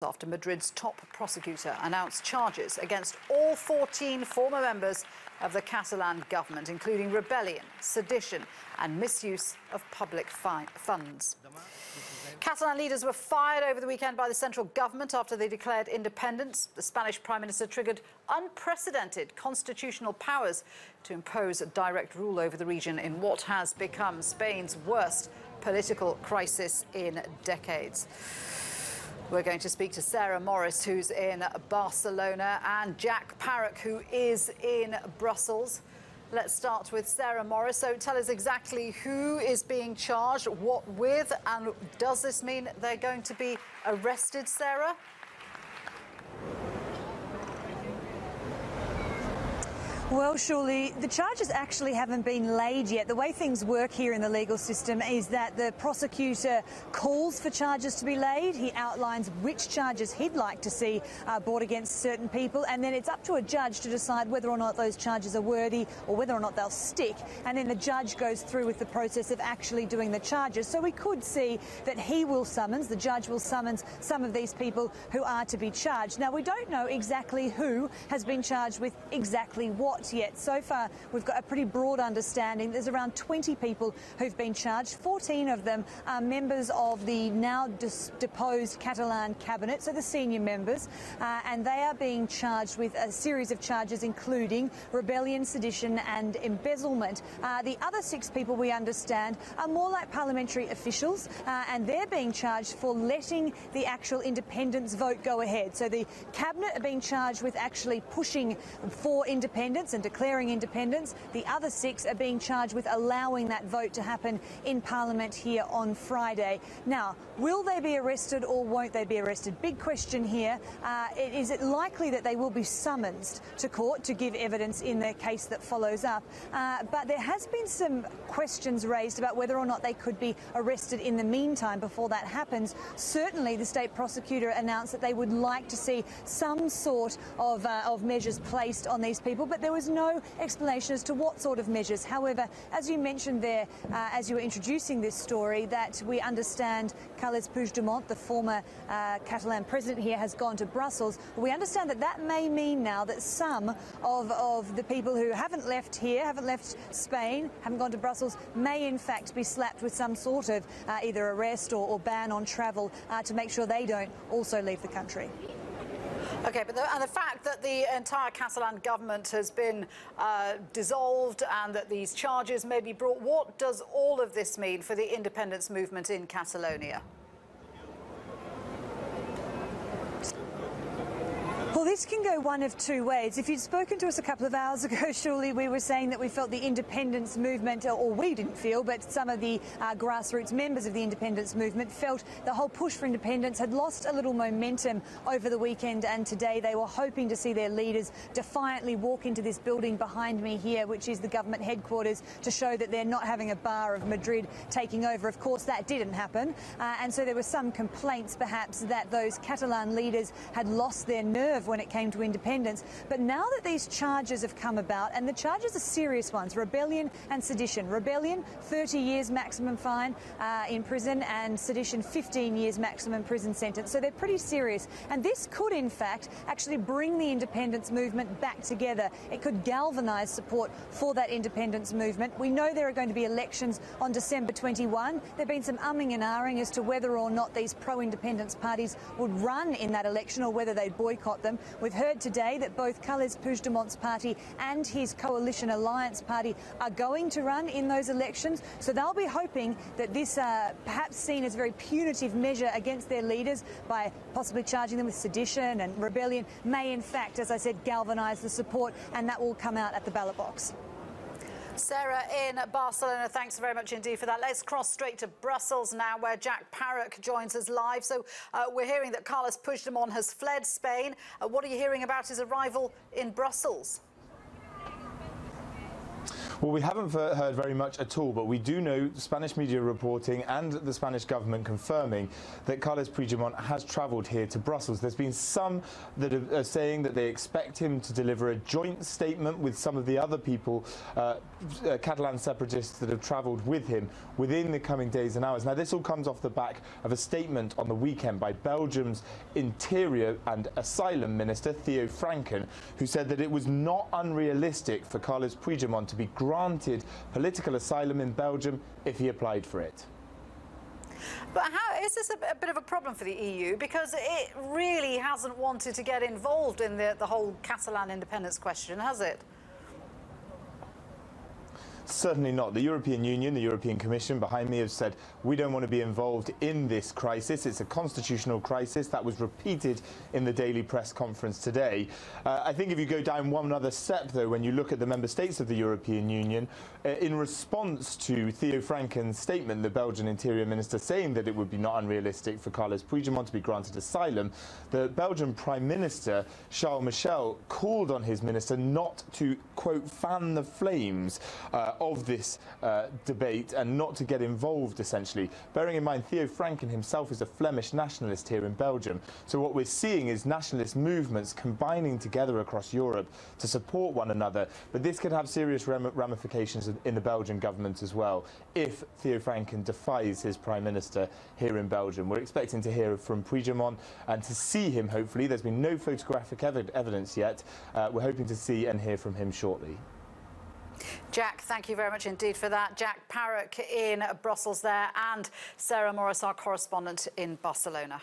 After Madrid's top prosecutor announced charges against all 14 former members of the Catalan government, including rebellion, sedition and misuse of public funds. Catalan leaders were fired over the weekend by the central government after they declared independence. The Spanish Prime Minister triggered unprecedented constitutional powers to impose a direct rule over the region in what has become Spain's worst political crisis in decades. We're going to speak to Sarah Morice, who's in Barcelona, and Jack Parrock, who is in Brussels. Let's start with Sarah Morice. So tell us exactly who is being charged, what with, and does this mean they're going to be arrested, Sarah? Well, surely the charges actually haven't been laid yet. The way things work here in the legal system is that the prosecutor calls for charges to be laid. He outlines which charges he'd like to see brought against certain people, and then it's up to a judge to decide whether or not those charges are worthy or whether or not they'll stick. And then the judge goes through with the process of actually doing the charges. So we could see that the judge will summons some of these people who are to be charged. Now, we don't know exactly who has been charged with exactly what yet. So far, we've got a pretty broad understanding. There's around 20 people who've been charged. 14 of them are members of the now deposed Catalan cabinet, so the senior members, and they are being charged with a series of charges, including rebellion, sedition and embezzlement. The other 6 people, we understand, are more like parliamentary officials, and they're being charged for letting the actual independence vote go ahead. So the cabinet are being charged with actually pushing for independence and declaring independence. The other 6 are being charged with allowing that vote to happen in Parliament here on Friday. Now, will they be arrested or won't they be arrested? Big question here. Is it likely that they will be summoned to court to give evidence in the case that follows up? But there has been some questions raised about whether or not they could be arrested in the meantime before that happens. Certainly, the state prosecutor announced that they would like to see some sort of measures placed on these people, but there was no explanation as to what sort of measures. However, as you mentioned there, as you were introducing this story, that we understand Carles Puigdemont, the former Catalan president here, has gone to Brussels. We understand that that may mean now that some of the people who haven't left here, haven't left Spain, haven't gone to Brussels, may in fact be slapped with some sort of either arrest or ban on travel to make sure they don't also leave the country. OK, but the fact that the entire Catalan government has been dissolved and that these charges may be brought, what does all of this mean for the independence movement in Catalonia? Well, this can go one of two ways. If you'd spoken to us a couple of hours ago, surely we were saying that we felt the independence movement, or we didn't feel, but some of the grassroots members of the independence movement felt the whole push for independence had lost a little momentum over the weekend, and today they were hoping to see their leaders defiantly walk into this building behind me here, which is the government headquarters, to show that they're not having a bar of Madrid taking over. Of course, that didn't happen, and so there were some complaints perhaps that those Catalan leaders had lost their nerve when it came to independence. But now that these charges have come about, and the charges are serious ones, rebellion and sedition. Rebellion, 30 years maximum fine in prison, and sedition, 15 years maximum prison sentence. So they're pretty serious. And this could, in fact, actually bring the independence movement back together. It could galvanise support for that independence movement. We know there are going to be elections on December 21. There have been some umming and ahhing as to whether or not these pro-independence parties would run in that election or whether they'd boycott them. We've heard today that both Carles Puigdemont's party and his coalition alliance party are going to run in those elections. So they'll be hoping that this perhaps seen as a very punitive measure against their leaders by possibly charging them with sedition and rebellion may in fact, as I said, galvanise the support, and that will come out at the ballot box. Sarah in Barcelona, thanks very much indeed for that. Let's cross straight to Brussels now, where Jack Parrock joins us live. So we're hearing that Carles Puigdemont has fled Spain. What are you hearing about his arrival in Brussels? Well, we haven't heard very much at all, but we do know Spanish media reporting and the Spanish government confirming that Carles Puigdemont has travelled here to Brussels. There's been some that are saying that they expect him to deliver a joint statement with some of the other people, Catalan separatists that have travelled with him within the coming days and hours. Now, this all comes off the back of a statement on the weekend by Belgium's Interior and Asylum Minister, Theo Franken, who said that it was not unrealistic for Carles Puigdemont to be granted political asylum in Belgium if he applied for it. But how is this a bit of a problem for the EU? Because it really hasn't wanted to get involved in the whole Catalan independence question, has it? Certainly not. The European Union, the European Commission behind me have said we don't want to be involved in this crisis. It's a constitutional crisis. That was repeated in the daily press conference today. I think if you go down one other step, though, when you look at the member states of the European Union, in response to Theo Franken's statement, the Belgian Interior Minister saying that it would be not unrealistic for Carles Puigdemont to be granted asylum, the Belgian Prime Minister, Charles Michel, called on his minister not to, quote, fan the flames of this debate and not to get involved, essentially. Bearing in mind, Theo Franken himself is a Flemish nationalist here in Belgium. So what we're seeing is nationalist movements combining together across Europe to support one another. But this could have serious ramifications in the Belgian government as well, if Theo Franken defies his Prime Minister here in Belgium. We're expecting to hear from Puigdemont and to see him, hopefully. There's been no photographic evidence yet. We're hoping to see and hear from him shortly. Jack, thank you very much indeed for that. Jack Parrock in Brussels there, and Sarah Morice, our correspondent in Barcelona.